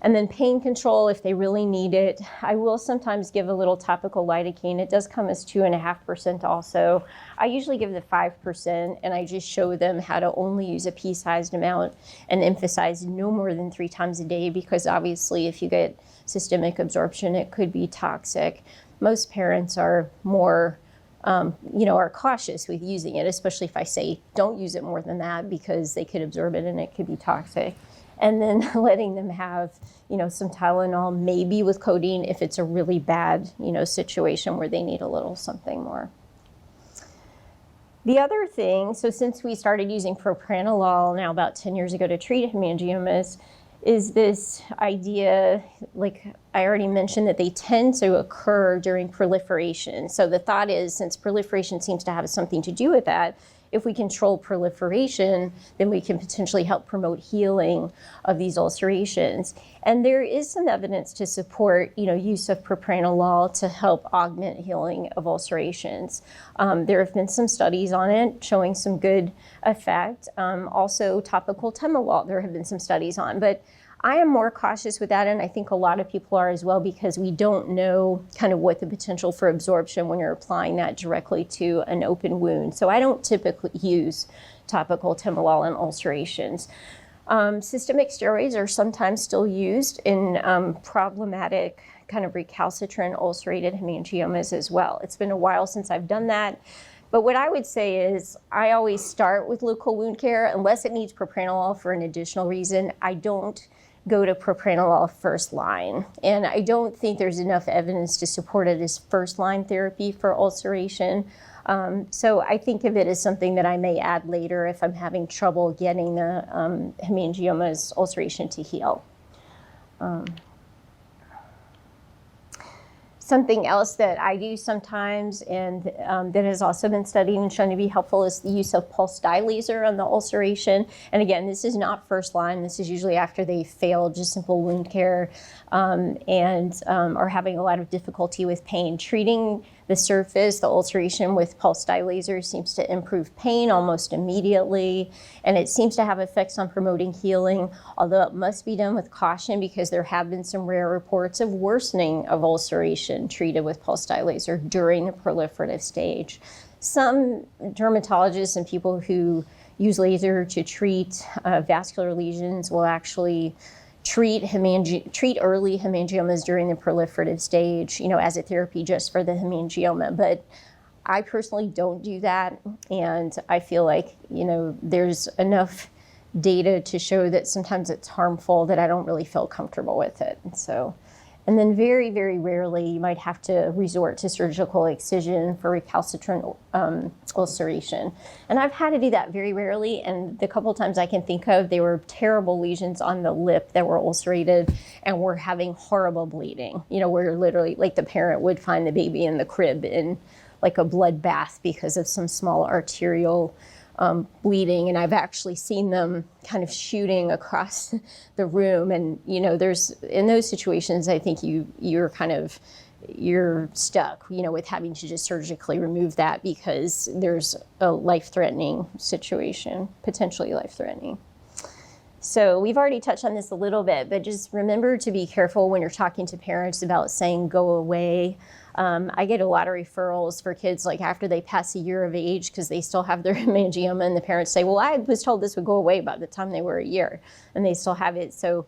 Speaker 1: And then pain control, if they really need it. I will sometimes give a little topical lidocaine. It does come as 2.5% also. I usually give the 5%, and I just show them how to only use a pea-sized amount and emphasize no more than 3 times a day, because obviously if you get systemic absorption, it could be toxic. Most parents are more, are cautious with using it, especially if I say don't use it more than that because they could absorb it and it could be toxic. And then letting them have, some Tylenol, maybe with codeine if it's a really bad, situation where they need a little something more. The other thing, so since we started using propranolol now about 10 years ago to treat hemangiomas, is this idea, like I already mentioned, that they tend to occur during proliferation. So the thought is, since proliferation seems to have something to do with that, if we control proliferation, then we can potentially help promote healing of these ulcerations. And there is some evidence to support, use of propranolol to help augment healing of ulcerations. There have been some studies on it showing some good effect. Also topical temolol, there have been some studies on, but I am more cautious with that, and I think a lot of people are as well, because we don't know kind of what the potential for absorption when you're applying that directly to an open wound. So I don't typically use topical temolol in ulcerations. Systemic steroids are sometimes still used in problematic kind of recalcitrant ulcerated hemangiomas as well. It's been a while since I've done that. But what I would say is I always start with local wound care unless it needs propranolol for an additional reason. I don't go to propranolol first line. And I don't think there's enough evidence to support it as first line therapy for ulceration. So I think of it as something that I may add later if I'm having trouble getting the hemangiomas ulceration to heal. Something else that I do sometimes and that has also been studied and shown to be helpful is the use of pulse dye laser on the ulceration. And again, this is not first line. This is usually after they failed just simple wound care and are having a lot of difficulty with pain. Treating the surface, the ulceration, with pulse dye laser seems to improve pain almost immediately, and it seems to have effects on promoting healing, although it must be done with caution because there have been some rare reports of worsening of ulceration treated with pulse dye laser during the proliferative stage. Some dermatologists and people who use laser to treat vascular lesions. We'll actually treat early hemangiomas during the proliferative stage, as a therapy just for the hemangioma. But I personally don't do that, and I feel like, there's enough data to show that sometimes it's harmful that I don't really feel comfortable with it. And then very, very rarely you might have to resort to surgical excision for recalcitrant ulceration. And I've had to do that very rarely, and the couple times I can think of, they were terrible lesions on the lip that were ulcerated and were having horrible bleeding, where literally like the parent would find the baby in the crib in like a bloodbath because of some small arterial bleeding, and I've actually seen them kind of shooting across the room. And there's, in those situations, I think you're stuck, with having to just surgically remove that because there's a life-threatening situation, potentially life-threatening. So we've already touched on this a little bit, but just remember to be careful when you're talking to parents about saying go away. I get a lot of referrals for kids like after they pass a year of age because they still have their hemangioma, and the parents say, well, I was told this would go away by the time they were a year, and they still have it. So,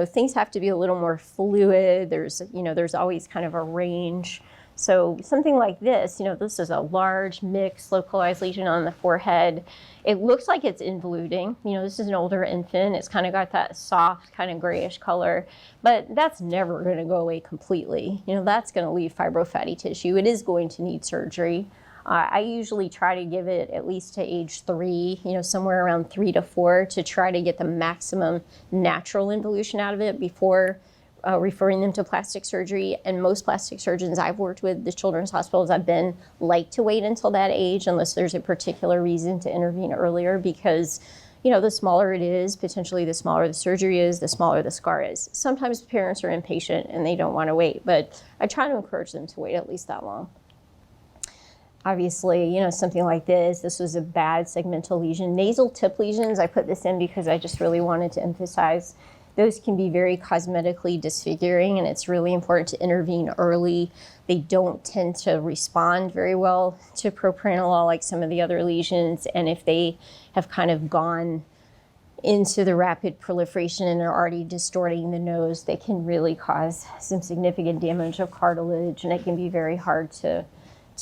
Speaker 1: things have to be a little more fluid. There's always kind of a range. So something like this, this is a large mixed localized lesion on the forehead. It looks like it's involuting. This is an older infant. It's kind of got that soft kind of grayish color, but that's never going to go away completely. That's going to leave fibrofatty tissue. It is going to need surgery. I usually try to give it at least to age 3, somewhere around 3 to 4 to try to get the maximum natural involution out of it before referring them to plastic surgery. And most plastic surgeons I've worked with, the children's hospitals I've been, like to wait until that age unless there's a particular reason to intervene earlier because, the smaller it is, potentially the smaller the surgery is, the smaller the scar is. Sometimes parents are impatient and they don't want to wait, but I try to encourage them to wait at least that long. Obviously, something like this was a bad segmental lesion. Nasal tip lesions, I put this in because I just really wanted to emphasize those can be very cosmetically disfiguring, and it's really important to intervene early. They don't tend to respond very well to propranolol like some of the other lesions, and if they have kind of gone into the rapid proliferation and are already distorting the nose, they can really cause some significant damage of cartilage, and it can be very hard to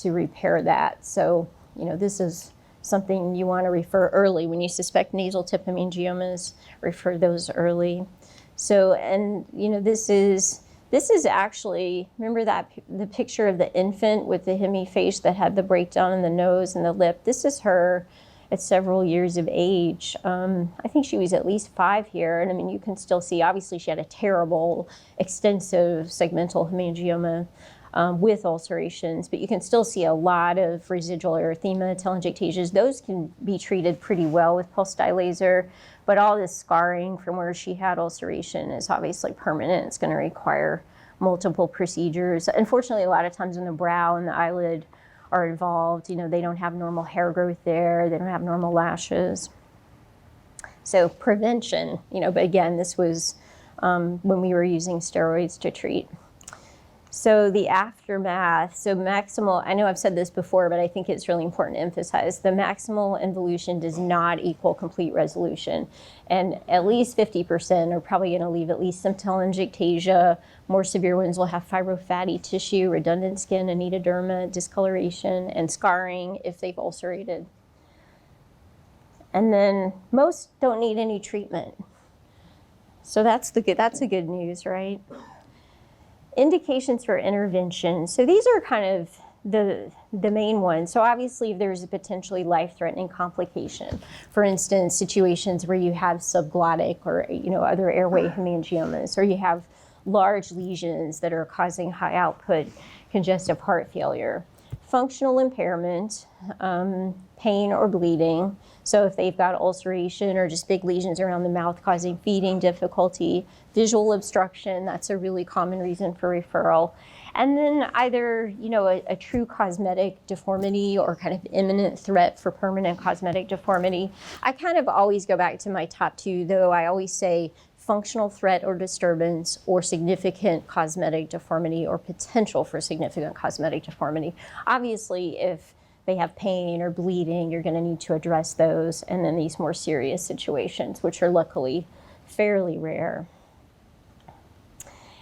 Speaker 1: repair that. So, this is something you want to refer early. When you suspect nasal tip hemangiomas, refer those early. So, and this is actually, remember the picture of the infant with the hemiface that had the breakdown in the nose and the lip? This is her at several years of age. I think she was at least 5 here, and you can still see, obviously she had a terrible, extensive segmental hemangioma with ulcerations, but you can still see a lot of residual erythema, telangiectasias. Those can be treated pretty well with pulse dye laser, but all this scarring from where she had ulceration is obviously permanent. It's going to require multiple procedures. Unfortunately, a lot of times when the brow and the eyelid are involved, they don't have normal hair growth there, they don't have normal lashes. So prevention, but again, this was when we were using steroids to treat. So the aftermath, so maximal, I know I've said this before, but I think it's really important to emphasize, the maximal involution does not equal complete resolution. And at least 50% are probably going to leave at least some telangiectasia. More severe ones will have fibrofatty tissue, redundant skin, anetoderma, discoloration, and scarring if they've ulcerated. And then most don't need any treatment. So that's the good news, right? Indications for intervention. So these are kind of the main ones. So obviously if there's a potentially life-threatening complication, for instance, situations where you have subglottic or other airway hemangiomas, or you have large lesions that are causing high output congestive heart failure. Functional impairment, pain or bleeding. So if they've got ulceration or just big lesions around the mouth causing feeding difficulty, visual obstruction, that's a really common reason for referral. And then either, a true cosmetic deformity or kind of imminent threat for permanent cosmetic deformity. I kind of always go back to my top 2, though. I always say functional threat or disturbance or significant cosmetic deformity or potential for significant cosmetic deformity. Obviously, if they have pain or bleeding, you're going to need to address those. And then these more serious situations, which are luckily fairly rare.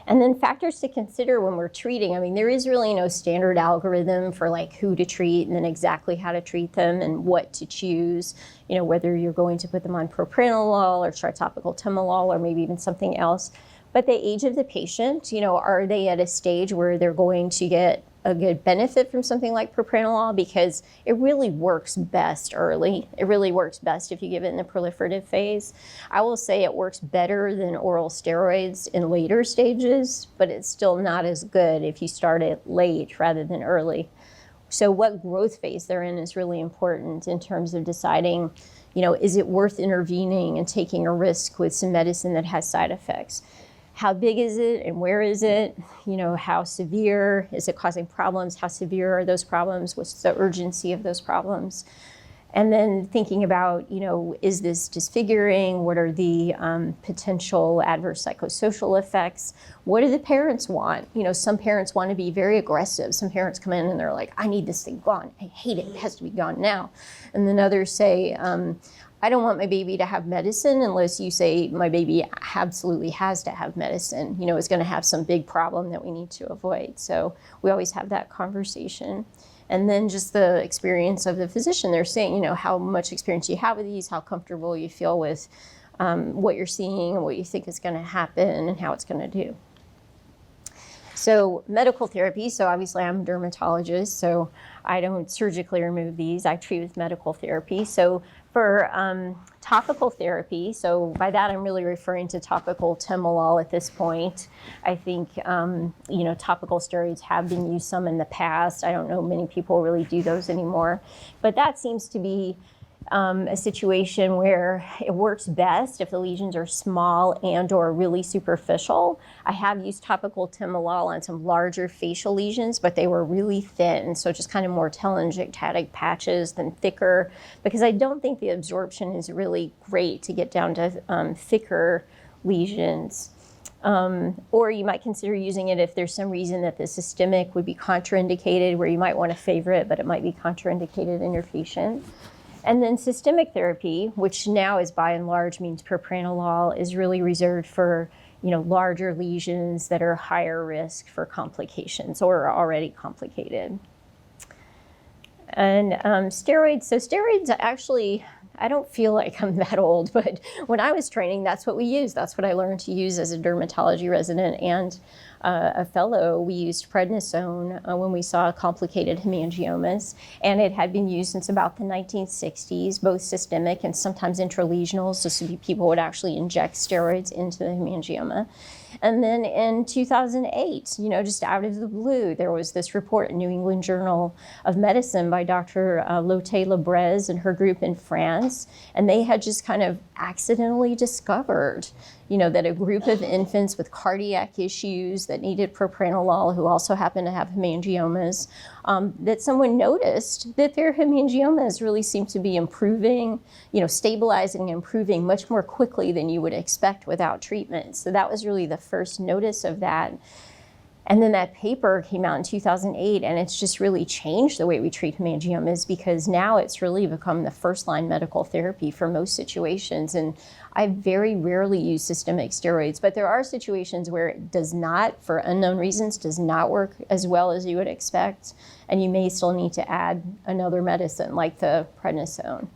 Speaker 1: And then factors to consider when we're treating. I mean, there is really no standard algorithm for like who to treat and then exactly how to treat them and what to choose, you know, whether you're going to put them on propranolol or try topical timolol or maybe even something else. But the age of the patient, you know, are they at a stage where they're going to get a good benefit from something like propranolol? Because it really works best early. It really works best if you give it in the proliferative phase. I will say it works better than oral steroids in later stages, but it's still not as good if you start it late rather than early. So what growth phase they're in is really important in terms of deciding, you know, is it worth intervening and taking a risk with some medicine that has side effects? How big is it and where is it? You know, how severe? Is it causing problems? How severe are those problems? What's the urgency of those problems? And then thinking about, you know, is this disfiguring? What are the potential adverse psychosocial effects? What do the parents want? You know, some parents want to be very aggressive. Some parents come in and they're like, I need this thing gone. I hate it. It has to be gone now. And then others say, I don't want my baby to have medicine unless you say my baby absolutely has to have medicine. You know, it's going to have some big problem that we need to avoid. So we always have that conversation. And then just the experience of the physician. They're saying, you know, how much experience you have with these, how comfortable you feel with what you're seeing and what you think is going to happen and how it's going to do. So medical therapy, so obviously I'm a dermatologist, so I don't surgically remove these. I treat with medical therapy. So for topical therapy, so by that I'm really referring to topical timolol at this point. I think, you know, topical steroids have been used some in the past. I don't know many people really do those anymore. But that seems to be a situation where it works best if the lesions are small and or really superficial. I have used topical timolol on some larger facial lesions, but they were really thin, so just kind of more telangiectatic patches than thicker, because I don't think the absorption is really great to get down to thicker lesions. Or you might consider using it if there's some reason that the systemic would be contraindicated, where you might want to favor it, but it might be contraindicated in your patient. And then systemic therapy, which now is by and large means propranolol, is really reserved for, you know, larger lesions that are higher risk for complications or are already complicated. And steroids, so steroids actually, I don't feel like I'm that old, but when I was training, that's what we used. That's what I learned to use as a dermatology resident and a fellow. We used prednisone when we saw complicated hemangiomas, and it had been used since about the 1960s, both systemic and sometimes intralesional, so people would actually inject steroids into the hemangioma. And then in 2008, you know, just out of the blue, there was this report in New England Journal of Medicine by Dr. Lotte Lebrez and her group in France, and they had just kind of accidentally discovered, you know, that a group of infants with cardiac issues that needed propranolol, who also happened to have hemangiomas, that someone noticed that their hemangiomas really seemed to be improving, you know, stabilizing and improving much more quickly than you would expect without treatment. So that was really the first notice of that. And then that paper came out in 2008, and it's just really changed the way we treat hemangiomas, because now it's really become the first-line medical therapy for most situations. And I very rarely use systemic steroids, but there are situations where it does not, for unknown reasons, does not work as well as you would expect, and you may still need to add another medicine like the prednisone.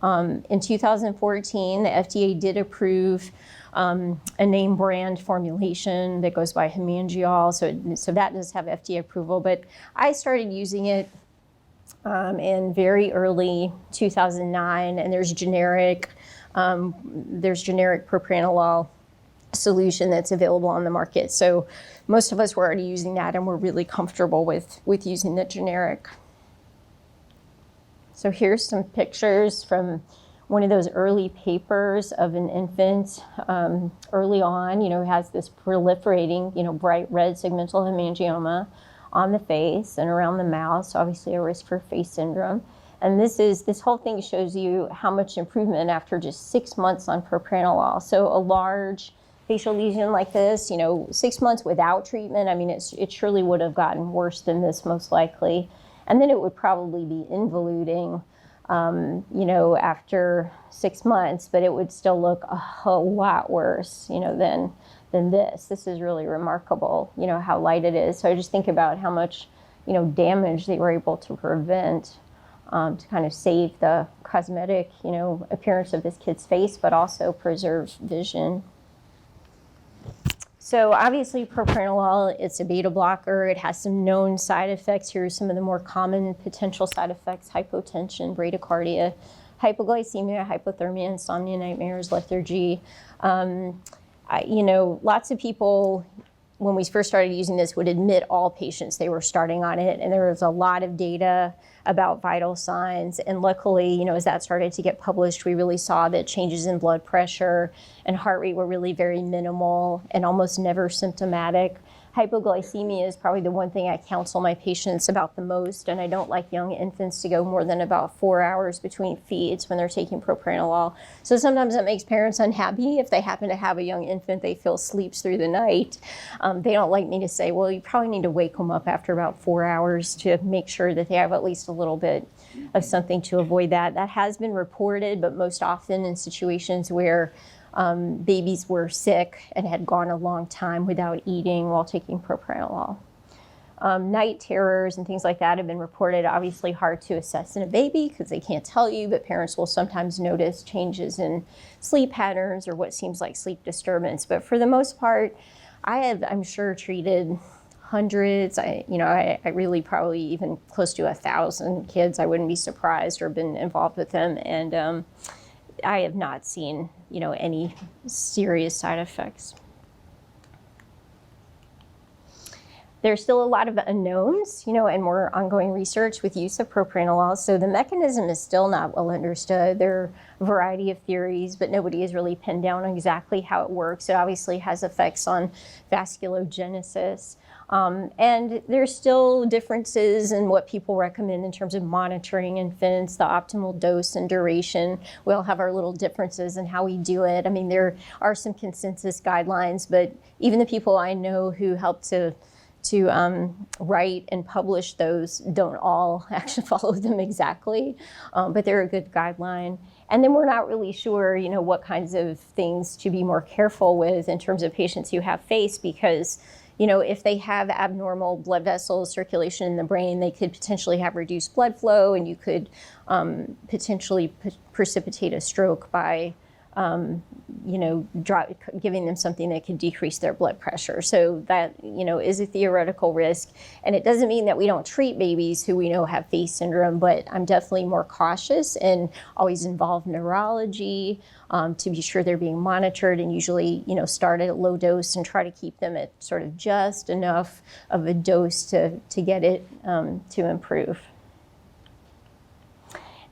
Speaker 1: In 2014, the FDA did approve a name brand formulation that goes by Hemangiol, so that does have FDA approval, but I started using it in very early 2009, and there's generic propranolol solution that's available on the market. So most of us were already using that, and we're really comfortable with using the generic. So here's some pictures from one of those early papers of an infant early on, you know, who has this proliferating, you know, bright red segmental hemangioma on the face and around the mouth, so obviously a risk for face syndrome. And this whole thing shows you how much improvement after just 6 months on propranolol. So a large facial lesion like this, you know, 6 months without treatment, I mean, it surely would have gotten worse than this most likely. And then it would probably be involuting, you know, after 6 months, but it would still look a whole lot worse, you know, than this. This is really remarkable, you know, how light it is. So I just think about how much, you know, damage they were able to prevent to kind of save the cosmetic, you know, appearance of this kid's face, but also preserve vision. So obviously propranolol, it's a beta blocker. It has some known side effects. Here are some of the more common potential side effects: hypotension, bradycardia, hypoglycemia, hypothermia, insomnia, nightmares, lethargy. You know, lots of people, when we first started using this, would admit all patients they were starting on it, and there was a lot of data about vital signs. And luckily, you know, as that started to get published, we really saw that changes in blood pressure and heart rate were really very minimal and almost never symptomatic. Hypoglycemia is probably the one thing I counsel my patients about the most, and I don't like young infants to go more than about 4 hours between feeds when they're taking propranolol. So sometimes it makes parents unhappy if they happen to have a young infant they feel sleeps through the night. They don't like me to say, well, you probably need to wake them up after about 4 hours to make sure that they have at least a little bit of something to avoid that. That has been reported, but most often in situations where babies were sick and had gone a long time without eating while taking propranolol. Night terrors and things like that have been reported. Obviously hard to assess in a baby because they can't tell you, but parents will sometimes notice changes in sleep patterns or what seems like sleep disturbance. But for the most part, I have, I'm sure, treated hundreds. I really probably even close to 1,000 kids. I wouldn't be surprised, or been involved with them. And I have not seen, you know, any serious side effects. There's still a lot of unknowns, you know, and more ongoing research with use of propranolol. So the mechanism is still not well understood. There are a variety of theories, but nobody has really pinned down exactly how it works. It obviously has effects on vasculogenesis. And there's still differences in what people recommend in terms of monitoring infants, the optimal dose and duration. We all have our little differences in how we do it. I mean, there are some consensus guidelines, but even the people I know who helped to write and publish those don't all actually follow them exactly, but they're a good guideline. And then we're not really sure, you know, what kinds of things to be more careful with in terms of patients who have face, because, you know, if they have abnormal blood vessels, circulation in the brain, they could potentially have reduced blood flow, and you could potentially precipitate a stroke by you know, giving them something that could decrease their blood pressure. So that, you know, is a theoretical risk. And it doesn't mean that we don't treat babies who we know have face syndrome, but I'm definitely more cautious and always involve neurology to be sure they're being monitored, and usually, you know, start at a low dose and try to keep them at sort of just enough of a dose to get it to improve.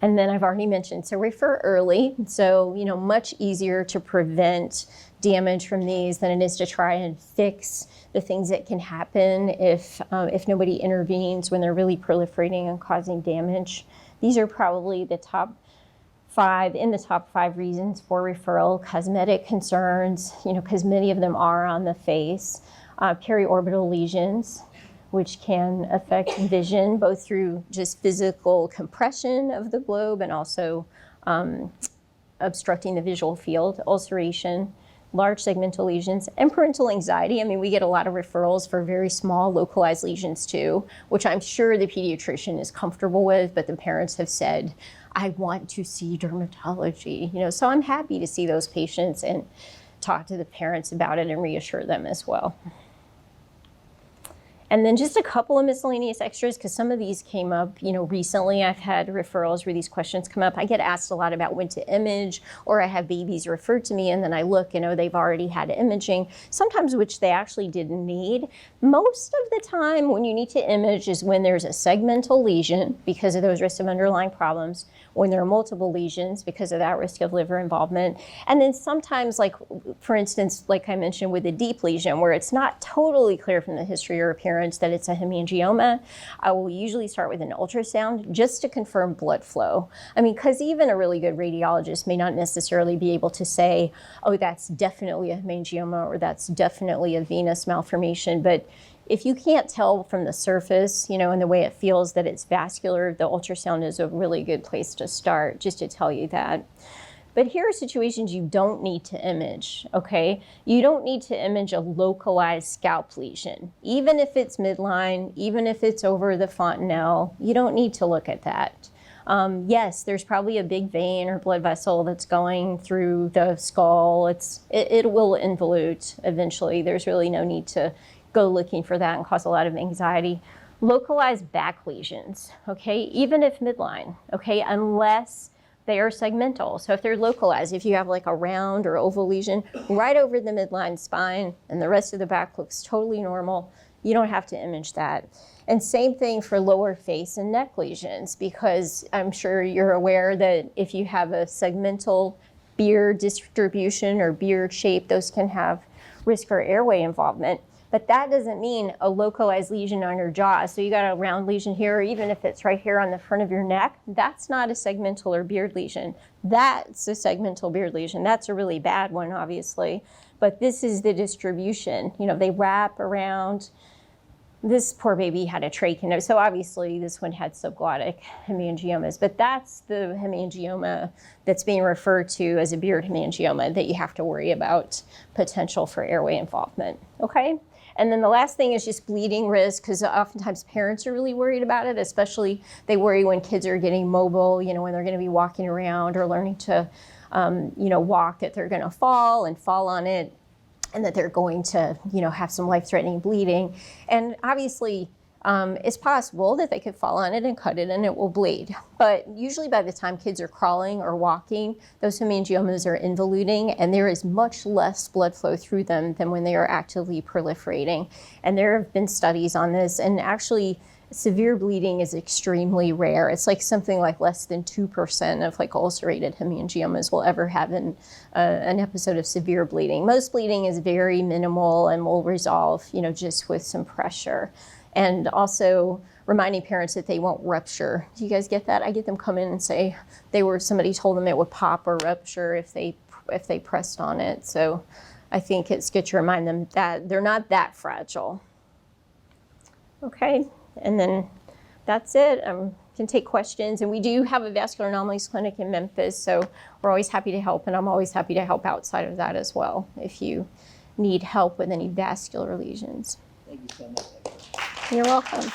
Speaker 1: And then I've already mentioned, so refer early. So, you know, much easier to prevent damage from these than it is to try and fix the things that can happen if nobody intervenes when they're really proliferating and causing damage. These are probably the top five reasons for referral. Cosmetic concerns, you know, because many of them are on the face. Periorbital lesions, which can affect vision, both through just physical compression of the globe and also obstructing the visual field, ulceration, large segmental lesions, and parental anxiety. I mean, we get a lot of referrals for very small localized lesions too, which I'm sure the pediatrician is comfortable with, but the parents have said, I want to see dermatology. You know, so I'm happy to see those patients and talk to the parents about it and reassure them as well. And then just a couple of miscellaneous extras, because some of these came up, you know, recently. I've had referrals where these questions come up. I get asked a lot about when to image, or I have babies referred to me and then I look, you know, they've already had imaging, sometimes which they actually didn't need. Most of the time when you need to image is when there's a segmental lesion because of those risks of underlying problems, when there are multiple lesions because of that risk of liver involvement. And then sometimes, like, for instance, like I mentioned with a deep lesion where it's not totally clear from the history or appearance that it's a hemangioma, I will usually start with an ultrasound just to confirm blood flow. I mean, because even a really good radiologist may not necessarily be able to say, oh, that's definitely a hemangioma or that's definitely a venous malformation, but if you can't tell from the surface, you know, and the way it feels that it's vascular, the ultrasound is a really good place to start, just to tell you that. But here are situations you don't need to image, okay? You don't need to image a localized scalp lesion. Even if it's midline, even if it's over the fontanelle, you don't need to look at that. Yes, there's probably a big vein or blood vessel that's going through the skull. It will involute eventually. There's really no need to go looking for that and cause a lot of anxiety. Localized back lesions, okay, even if midline, okay, unless they are segmental. So if they're localized, if you have like a round or oval lesion right over the midline spine and the rest of the back looks totally normal, you don't have to image that. And same thing for lower face and neck lesions, because I'm sure you're aware that if you have a segmental beard distribution or beard shape, those can have risk for airway involvement. But that doesn't mean a localized lesion on your jaw. So you got a round lesion here, or even if it's right here on the front of your neck, that's not a segmental or beard lesion. That's a segmental beard lesion. That's a really bad one, obviously. But this is the distribution. You know, they wrap around. This poor baby had a trachea, so obviously this one had subglottic hemangiomas, but that's the hemangioma that's being referred to as a beard hemangioma that you have to worry about potential for airway involvement, okay? And then the last thing is just bleeding risk, because oftentimes parents are really worried about it, especially they worry when kids are getting mobile, you know, when they're going to be walking around or learning to, you know, walk, that they're going to fall on it, and that they're going to, you know, have some life-threatening bleeding. And obviously, it's possible that they could fall on it and cut it and it will bleed. But usually by the time kids are crawling or walking, those hemangiomas are involuting and there is much less blood flow through them than when they are actively proliferating. And there have been studies on this, and actually severe bleeding is extremely rare. It's like something like less than 2% of like ulcerated hemangiomas will ever have an episode of severe bleeding. Most bleeding is very minimal and will resolve, you know, just with some pressure. And also reminding parents that they won't rupture. Do you guys get that? I get them come in and say somebody told them it would pop or rupture if they pressed on it. So I think it's good to remind them that they're not that fragile. Okay. And then that's it. Can take questions. And we do have a vascular anomalies clinic in Memphis, so we're always happy to help, and I'm always happy to help outside of that as well if you need help with any vascular lesions.
Speaker 2: Thank you so much.
Speaker 1: You're welcome.